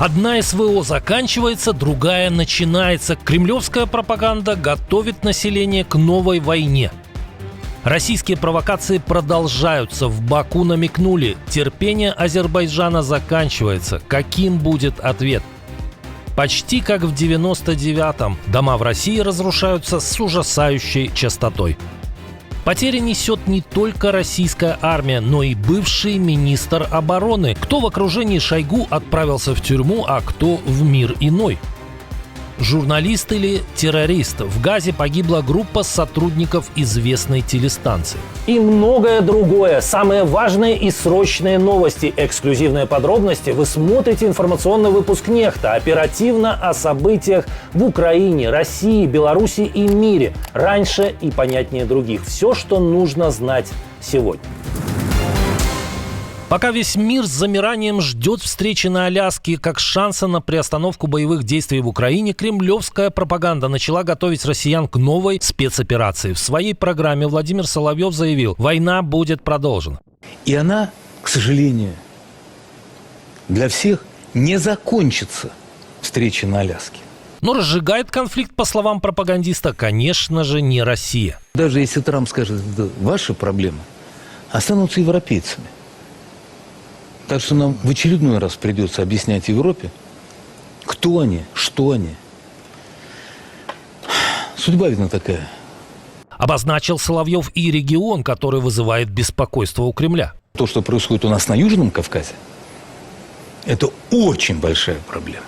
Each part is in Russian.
Одна СВО заканчивается, другая начинается. Кремлевская пропаганда готовит население к новой войне. Российские провокации продолжаются. В Баку намекнули, терпение Азербайджана заканчивается. Каким будет ответ? Почти как в 99-м. Дома в России разрушаются с ужасающей частотой. Потери несет не только российская армия, но и бывший министр обороны. Кто в окружении Шойгу отправился в тюрьму, а кто в мир иной? Журналист или террорист? В Газе погибла группа сотрудников известной телестанции. И многое другое. Самые важные и срочные новости, эксклюзивные подробности. Вы смотрите информационный выпуск «Нехта». Оперативно о событиях в Украине, России, Беларуси и мире. Раньше и понятнее других. Все, что нужно знать сегодня. Пока весь мир с замиранием ждет встречи на Аляске как шанса на приостановку боевых действий в Украине, кремлевская пропаганда начала готовить россиян к новой спецоперации. В своей программе Владимир Соловьев заявил, война будет продолжена. И она, к сожалению, для всех не закончится встречей на Аляске. Но разжигает конфликт, по словам пропагандиста, конечно же, не Россия. Даже если Трамп скажет, да, ваши проблемы останутся европейцами. Так что нам в очередной раз придется объяснять Европе, кто они, что они. Судьба, видно, такая. Обозначил Соловьев и регион, который вызывает беспокойство у Кремля. То, что происходит у нас на Южном Кавказе, это очень большая проблема.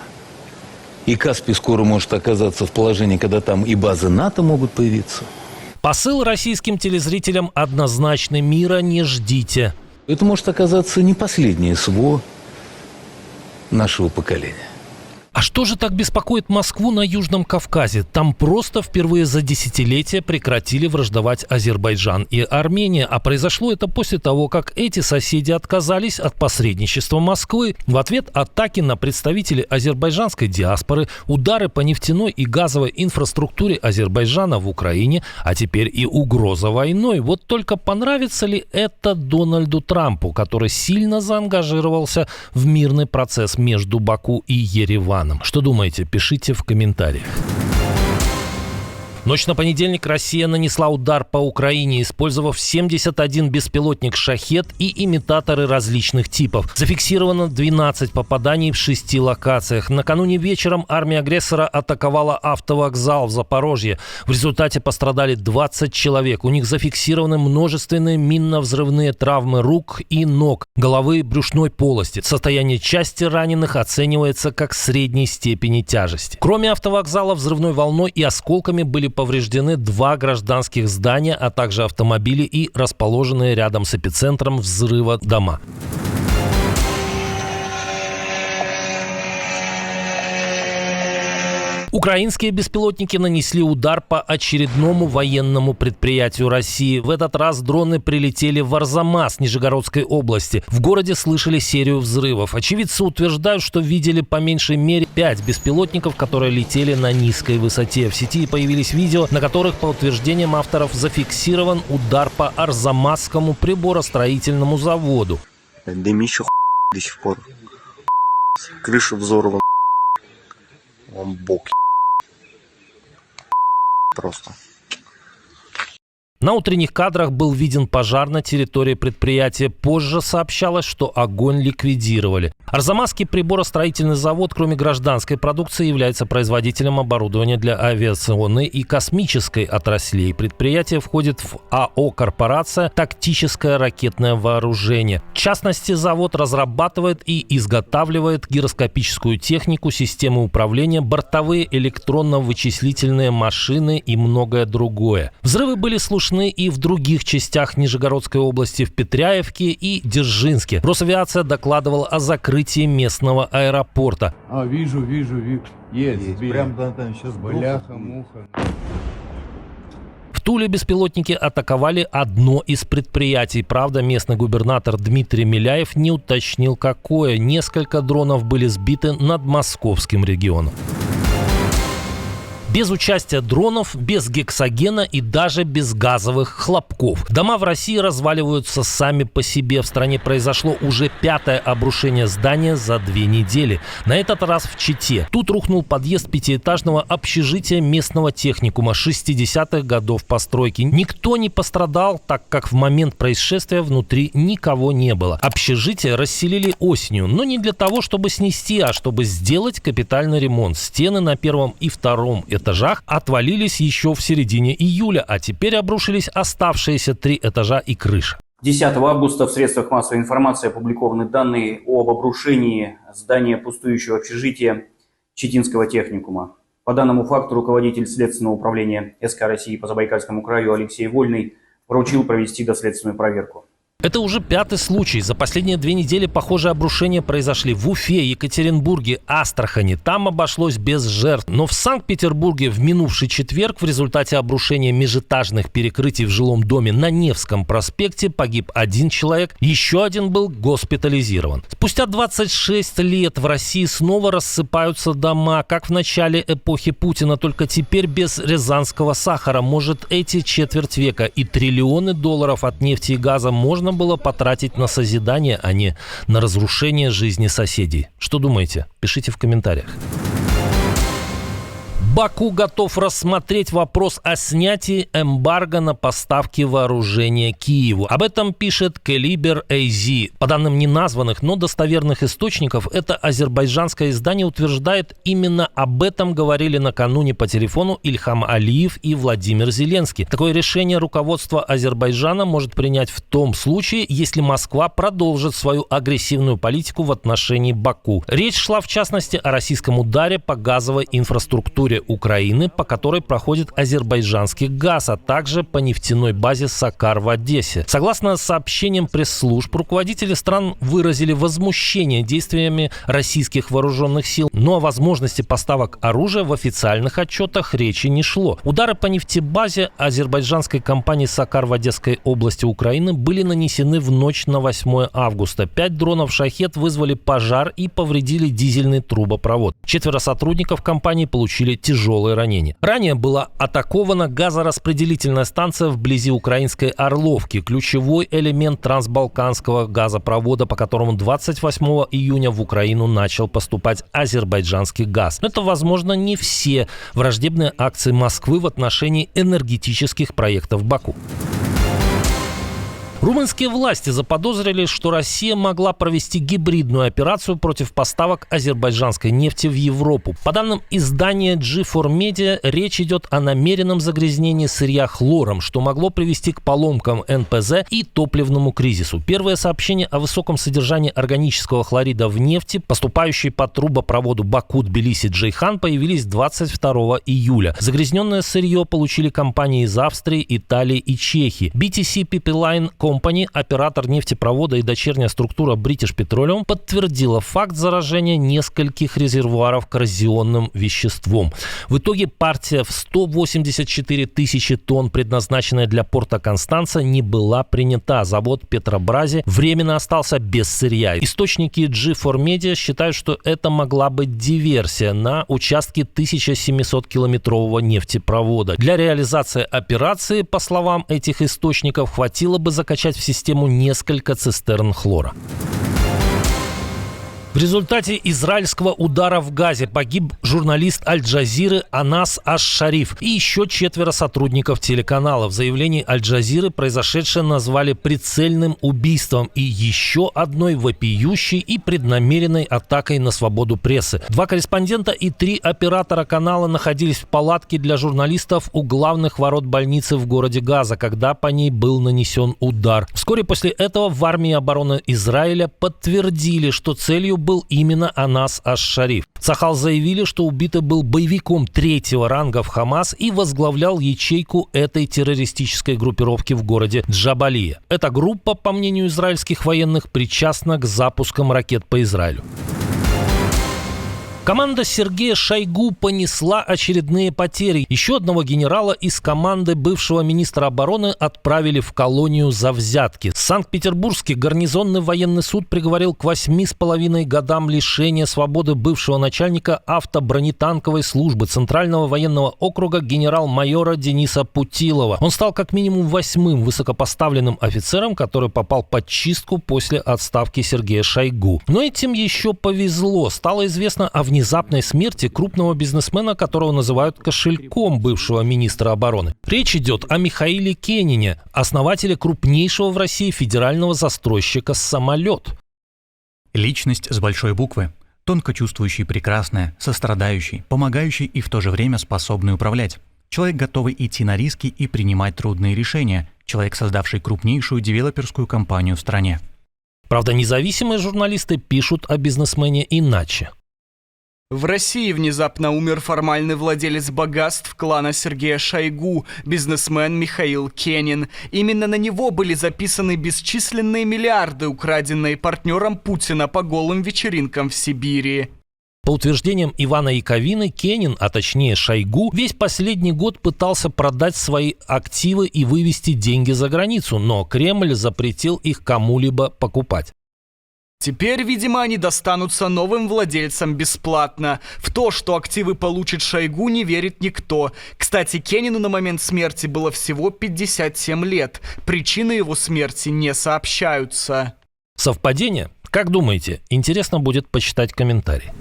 И Каспий скоро может оказаться в положении, когда там и базы НАТО могут появиться. Посыл российским телезрителям однозначный: мира не ждите. Это может оказаться не последнее СВО нашего поколения. А что же так беспокоит Москву на Южном Кавказе? Там просто впервые за десятилетия прекратили враждовать Азербайджан и Армения. А произошло это после того, как эти соседи отказались от посредничества Москвы. В ответ атаки на представителей азербайджанской диаспоры, удары по нефтяной и газовой инфраструктуре Азербайджана в Украине, а теперь и угроза войной. Вот только понравится ли это Дональду Трампу, который сильно заангажировался в мирный процесс между Баку и Ереваном? Что думаете? Пишите в комментариях. Ночь на понедельник Россия нанесла удар по Украине, использовав 71 беспилотник «Шахед» и имитаторы различных типов. Зафиксировано 12 попаданий в 6 локациях. Накануне вечером армия агрессора атаковала автовокзал в Запорожье. В результате пострадали 20 человек. У них зафиксированы множественные минно-взрывные травмы рук и ног, головы и брюшной полости. Состояние части раненых оценивается как средней степени тяжести. Кроме автовокзала, взрывной волной и осколками были повреждены 2 гражданских здания, а также автомобили и расположенные рядом с эпицентром взрыва дома. Украинские беспилотники нанесли удар по очередному военному предприятию России. В этот раз дроны прилетели в Арзамас Нижегородской области. В городе слышали серию взрывов. Очевидцы утверждают, что видели по меньшей мере 5 беспилотников, которые летели на низкой высоте. В сети появились видео, на которых, по утверждениям авторов, зафиксирован удар по Арзамасскому приборостроительному заводу. Дымище до сих пор. Крыша взорвана. Он бог. Просто. На утренних кадрах был виден пожар на территории предприятия. Позже сообщалось, что огонь ликвидировали. Арзамасский приборостроительный завод, кроме гражданской продукции, является производителем оборудования для авиационной и космической отраслей. Предприятие входит в АО «Корпорация Тактическое ракетное вооружение». В частности, завод разрабатывает и изготавливает гироскопическую технику, системы управления, бортовые электронно-вычислительные машины и многое другое. Взрывы были слышны и в других частях Нижегородской области, в Петряевке и Дзержинске. Росавиация докладывала о закрытии местного аэропорта. Вижу. Есть. Прям там сейчас бляха-муха. В Туле беспилотники атаковали одно из предприятий. Правда, местный губернатор Дмитрий Миляев не уточнил, какое. Несколько дронов были сбиты над московским регионом. Без участия дронов, без гексогена и даже без газовых хлопков. Дома в России разваливаются сами по себе. В стране произошло уже 5-е обрушение здания за 2 недели. На этот раз в Чите. Тут рухнул подъезд 5-этажного общежития местного техникума 60-х годов постройки. Никто не пострадал, так как в момент происшествия внутри никого не было. Общежитие расселили осенью, но не для того, чтобы снести, а чтобы сделать капитальный ремонт. Стены на 1-м и 2-м этажах отвалились еще в середине июля, а теперь обрушились оставшиеся 3 этажа и крыша. 10 августа в средствах массовой информации опубликованы данные об обрушении здания пустующего общежития Читинского техникума. По данному факту руководитель Следственного управления СК России по Забайкальскому краю Алексей Вольный поручил провести доследственную проверку. Это уже 5-й случай. За последние 2 недели похожие обрушения произошли в Уфе, Екатеринбурге, Астрахани. Там обошлось без жертв. Но в Санкт-Петербурге в минувший четверг в результате обрушения межэтажных перекрытий в жилом доме на Невском проспекте погиб 1 человек, еще 1 был госпитализирован. Спустя 26 лет в России снова рассыпаются дома, как в начале эпохи Путина, только теперь без рязанского сахара. Может, эти четверть века и триллионы долларов от нефти и газа можно было потратить на созидание, а не на разрушение жизни соседей. Что думаете? Пишите в комментариях. Баку готов рассмотреть вопрос о снятии эмбарго на поставки вооружения Киеву. Об этом пишет Калибр AZ. По данным неназванных, но достоверных источников, это азербайджанское издание утверждает, именно об этом говорили накануне по телефону Ильхам Алиев и Владимир Зеленский. Такое решение руководство Азербайджана может принять в том случае, если Москва продолжит свою агрессивную политику в отношении Баку. Речь шла в частности о российском ударе по газовой инфраструктуре Украины, по которой проходит азербайджанский газ, а также по нефтяной базе Сакар в Одессе. Согласно сообщениям пресс-служб, руководители стран выразили возмущение действиями российских вооруженных сил, но о возможности поставок оружия в официальных отчетах речи не шло. Удары по нефтебазе азербайджанской компании Сакар в Одесской области Украины были нанесены в ночь на 8 августа. 5 дронов «Шахед» вызвали пожар и повредили дизельный трубопровод. 4 сотрудников компании получили тяжелые ранения. Ранее была атакована газораспределительная станция вблизи украинской Орловки, ключевой элемент трансбалканского газопровода, по которому 28 июня в Украину начал поступать азербайджанский газ. Но это, возможно, не все враждебные акции Москвы в отношении энергетических проектов Баку. Румынские власти заподозрили, что Россия могла провести гибридную операцию против поставок азербайджанской нефти в Европу. По данным издания G4 Media, речь идет о намеренном загрязнении сырья хлором, что могло привести к поломкам НПЗ и топливному кризису. Первые сообщения о высоком содержании органического хлорида в нефти, поступающей по трубопроводу Баку-Тбилиси-Джейхан, появились 22 июля. Загрязненное сырье получили компании из Австрии, Италии и Чехии. BTC Pipeline Company, оператор нефтепровода и дочерняя структура British Petroleum, подтвердила факт заражения нескольких резервуаров коррозионным веществом. В итоге партия в 184 тысячи тонн, предназначенная для порта Констанца, не была принята. Завод Петробрази временно остался без сырья. Источники G4 Media считают, что это могла быть диверсия на участке 1700-километрового нефтепровода. Для реализации операции, по словам этих источников, хватило бы закачать в систему несколько цистерн хлора. В результате израильского удара в Газе погиб журналист Аль-Джазиры Анас Аш-Шариф и еще 4 сотрудников телеканала. В заявлении Аль-Джазиры произошедшее назвали прицельным убийством и еще одной вопиющей и преднамеренной атакой на свободу прессы. 2 корреспондента и 3 оператора канала находились в палатке для журналистов у главных ворот больницы в городе Газа, когда по ней был нанесен удар. Вскоре после этого в армии обороны Израиля подтвердили, что целью был именно Анас Аш-Шариф. Цахал заявили, что убитый был боевиком 3-го ранга в Хамас и возглавлял ячейку этой террористической группировки в городе Джабалия. Эта группа, по мнению израильских военных, причастна к запускам ракет по Израилю. Команда Сергея Шойгу понесла очередные потери. Еще одного генерала из команды бывшего министра обороны отправили в колонию за взятки. Санкт-Петербургский гарнизонный военный суд приговорил к 8,5 годам лишения свободы бывшего начальника автобронетанковой службы Центрального военного округа генерал-майора Дениса Путилова. Он стал как минимум 8-м высокопоставленным офицером, который попал под чистку после отставки Сергея Шойгу. Но этим еще повезло. Стало известно о внезапной смерти крупного бизнесмена, которого называют кошельком бывшего министра обороны. Речь идет о Михаиле Кенине, основателе крупнейшего в России федерального застройщика «Самолет». Личность с большой буквы. Тонко чувствующий прекрасное, сострадающий, помогающий и в то же время способный управлять. Человек, готовый идти на риски и принимать трудные решения. Человек, создавший крупнейшую девелоперскую компанию в стране. Правда, независимые журналисты пишут о бизнесмене иначе. В России внезапно умер формальный владелец богатств клана Сергея Шойгу, бизнесмен Михаил Кенин. Именно на него были записаны бесчисленные миллиарды, украденные партнером Путина по голым вечеринкам в Сибири. По утверждениям Ивана Яковины, Кенин, а точнее Шойгу, весь последний год пытался продать свои активы и вывести деньги за границу, но Кремль запретил их кому-либо покупать. Теперь, видимо, они достанутся новым владельцам бесплатно. В то, что активы получит Шойгу, не верит никто. Кстати, Кенину на момент смерти было всего 57 лет. Причины его смерти не сообщаются. Совпадение? Как думаете? Интересно будет почитать комментарий.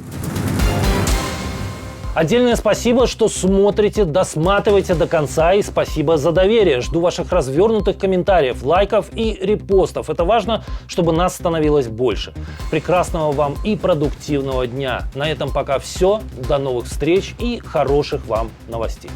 Отдельное спасибо, что смотрите, досматриваете до конца, и спасибо за доверие. Жду ваших развернутых комментариев, лайков и репостов. Это важно, чтобы нас становилось больше. Прекрасного вам и продуктивного дня. На этом пока все. До новых встреч и хороших вам новостей.